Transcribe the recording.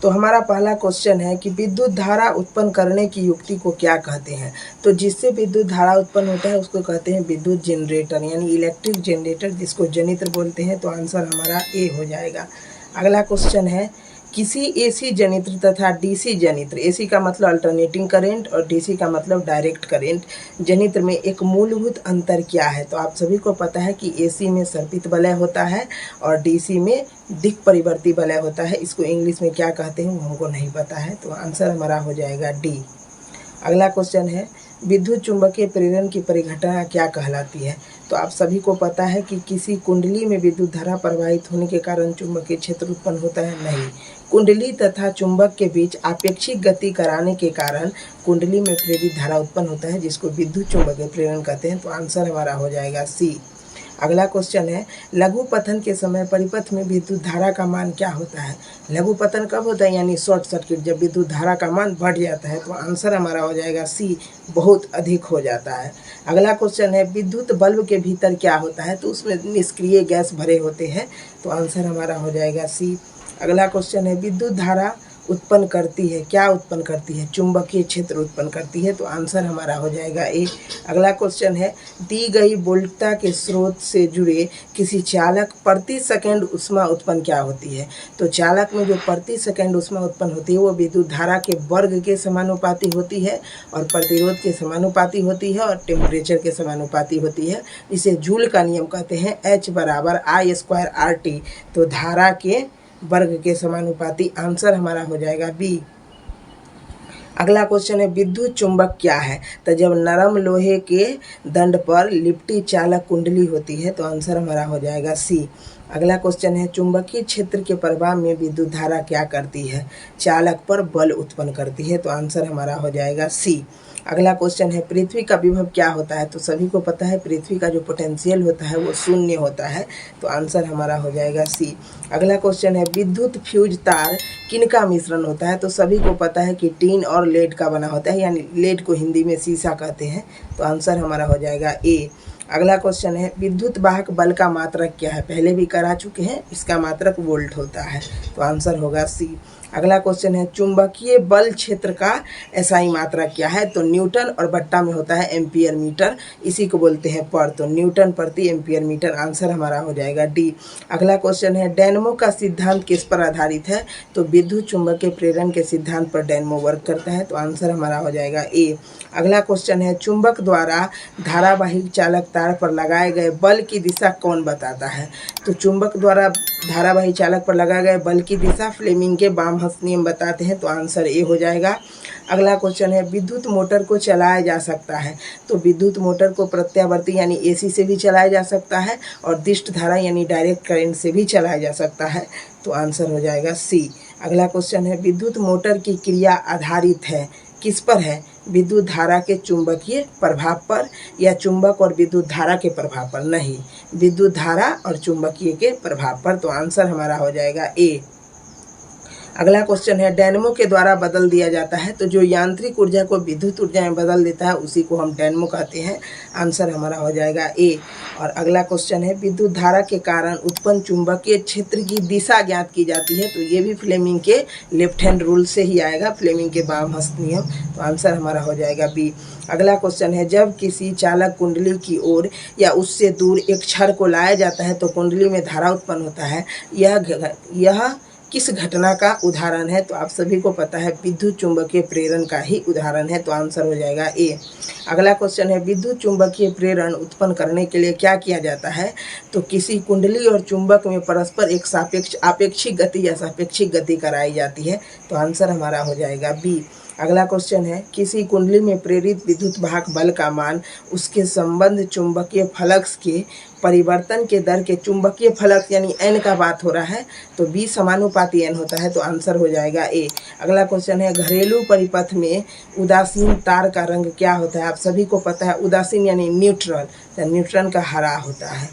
तो हमारा पहला क्वेश्चन है कि विद्युत धारा उत्पन्न करने की युक्ति को क्या कहते हैं। तो जिससे विद्युत धारा उत्पन्न होता है उसको कहते हैं विद्युत जनरेटर यानी इलेक्ट्रिक जनरेटर, जिसको जनित्र बोलते हैं। तो आंसर हमारा ए हो जाएगा। अगला क्वेश्चन है किसी एसी जनित्र तथा डीसी जनित्र, एसी का मतलब अल्टरनेटिंग करंट और डीसी का मतलब डायरेक्ट करंट, जनित्र में एक मूलभूत अंतर क्या है। तो आप सभी को पता है कि एसी में सर्पित वलय होता है और डीसी में दिक् परिवर्ती वलय होता है। इसको इंग्लिश में क्या कहते हैं वो हमको नहीं पता है। तो आंसर हमारा हो जाएगा डी। अगला क्वेश्चन है विद्युत चुंबकीय प्रेरण की परिघटना क्या कहलाती है। तो आप सभी को पता है कि किसी कुंडली में विद्युत धारा प्रवाहित होने के कारण चुंबकीय क्षेत्र उत्पन्न होता है। नहीं, कुंडली तथा चुंबक के बीच आपेक्षिक गति कराने के कारण कुंडली में प्रेरित धारा उत्पन्न होता है, जिसको विद्युत चुंबकीय प्रेरण कहते हैं। तो आंसर हमारा हो जाएगा सी। अगला क्वेश्चन है लघु पतन के समय परिपथ में विद्युत धारा का मान क्या होता है। लघु पतन कब होता है, यानी शॉर्ट सर्किट, जब विद्युत धारा का मान बढ़ जाता है। तो आंसर हमारा हो जाएगा सी, बहुत अधिक हो जाता है। अगला क्वेश्चन है विद्युत बल्ब के भीतर क्या होता है। तो उसमें निष्क्रिय गैस भरे होते हैं। तो आंसर हमारा हो जाएगा सी। अगला क्वेश्चन है विद्युत धारा उत्पन्न करती है, क्या उत्पन्न करती है, चुंबकीय क्षेत्र उत्पन्न करती है। तो आंसर हमारा हो जाएगा ए। अगला क्वेश्चन है दी गई वोल्टता के स्रोत से जुड़े किसी चालक प्रति सेकंड ऊष्मा उत्पन्न क्या होती है। तो चालक में जो प्रति सेकंड ऊष्मा उत्पन्न होती है वो विद्युत धारा के वर्ग के समानुपाती होती है और प्रतिरोध के समानुपाती होती है और टेम्परेचर के समानुपाती होती है। इसे जूल का नियम कहते हैं, H = I² RT। तो धारा के वर्ग के समानुपाती। आंसर हमारा हो जाएगा बी। अगला क्वेश्चन है विद्युत चुंबक क्या है। तो जब नरम लोहे के दंड पर लिपटी चालक कुंडली होती है। तो आंसर हमारा हो जाएगा सी। अगला क्वेश्चन है चुंबकीय क्षेत्र के प्रभाव में विद्युत धारा क्या करती है, चालक पर बल उत्पन्न करती है। तो आंसर हमारा हो जाएगा सी। अगला क्वेश्चन है पृथ्वी का विभव क्या होता है। तो सभी को पता है पृथ्वी का जो पोटेंशियल होता है वो शून्य होता है। तो आंसर हमारा हो जाएगा सी। अगला क्वेश्चन है विद्युत फ्यूज तार किनका मिश्रण होता है। तो सभी को पता है कि टीन और लेड का बना होता है, यानी लेड को हिंदी में सीसा कहते हैं। तो आंसर हमारा हो जाएगा ए। अगला क्वेश्चन है विद्युत वाहक बल का मात्रक क्या है। पहले भी करा चुके हैं, इसका मात्रक वोल्ट होता है। तो आंसर होगा सी। अगला क्वेश्चन है चुंबकीय बल क्षेत्र का एसआई मात्रक क्या है। तो न्यूटन और बट्टा में होता है एम्पियर मीटर, इसी को बोलते हैं पर। तो न्यूटन प्रति एम्पियर मीटर। आंसर हमारा हो जाएगा डी। अगला क्वेश्चन है डायनेमो का सिद्धांत किस पर आधारित है। तो विद्युत चुंबकीय प्रेरण के सिद्धांत पर डायनेमो वर्क करता है। तो आंसर हमारा हो जाएगा ए। अगला क्वेश्चन है चुंबक द्वारा धारावाहिक चालक तार पर लगाए गए बल की दिशा कौन बताता है। तो चुंबक द्वारा धारावाही चालक पर लगाए गए बल की दिशा फ्लेमिंग के बामहस्त नियम बताते हैं। तो आंसर ए हो जाएगा। अगला क्वेश्चन है विद्युत मोटर को चलाया जा सकता है। तो विद्युत मोटर को प्रत्यावर्ती यानी एसी से भी चलाया जा सकता है और दिष्ट धारा यानी डायरेक्ट करंट से भी चलाया जा सकता है। तो आंसर हो जाएगा सी। अगला क्वेश्चन है विद्युत मोटर की क्रिया आधारित है किस पर है, विद्युत धारा के चुंबकीय प्रभाव पर या चुंबक और विद्युत धारा के प्रभाव पर। नहीं, विद्युत धारा और चुंबकीय के प्रभाव पर। तो आंसर हमारा हो जाएगा ए। अगला क्वेश्चन है डायनेमो के द्वारा बदल दिया जाता है। तो जो यांत्रिक ऊर्जा को विद्युत ऊर्जा में बदल देता है उसी को हम डायनेमो कहते हैं। आंसर हमारा हो जाएगा ए। और अगला क्वेश्चन है विद्युत धारा के कारण उत्पन्न चुंबकीय क्षेत्र की दिशा ज्ञात की जाती है। तो ये भी फ्लेमिंग के लेफ्ट हैंड रूल से ही आएगा, फ्लेमिंग के बामहस्त नियम। तो आंसर हमारा हो जाएगा बी। अगला क्वेश्चन है जब किसी चालक कुंडली की ओर या उससे दूर एक छड़ को लाया जाता है तो कुंडली में धारा उत्पन्न होता है। यह किस घटना का उदाहरण है। तो आप सभी को पता है विद्युत चुंबकीय प्रेरण का ही उदाहरण है। तो आंसर हो जाएगा ए। अगला क्वेश्चन है विद्युत चुंबकीय प्रेरण उत्पन्न करने के लिए क्या किया जाता है। तो किसी कुंडली और चुंबक में परस्पर एक आपेक्षिक गति या सापेक्षिक गति कराई जाती है। तो आंसर हमारा हो जाएगा बी। अगला क्वेश्चन है किसी कुंडली में प्रेरित विद्युत वाहक बल का मान उसके संबंध चुंबकीय फ्लक्स के परिवर्तन के दर के, चुंबकीय फ्लक्स यानी एन का बात हो रहा है तो बी समानुपाती एन होता है। तो आंसर हो जाएगा ए। अगला क्वेश्चन है घरेलू परिपथ में उदासीन तार का रंग क्या होता है। आप सभी को पता है उदासीन यानी न्यूट्रल, तो न्यूट्रल का हरा होता है।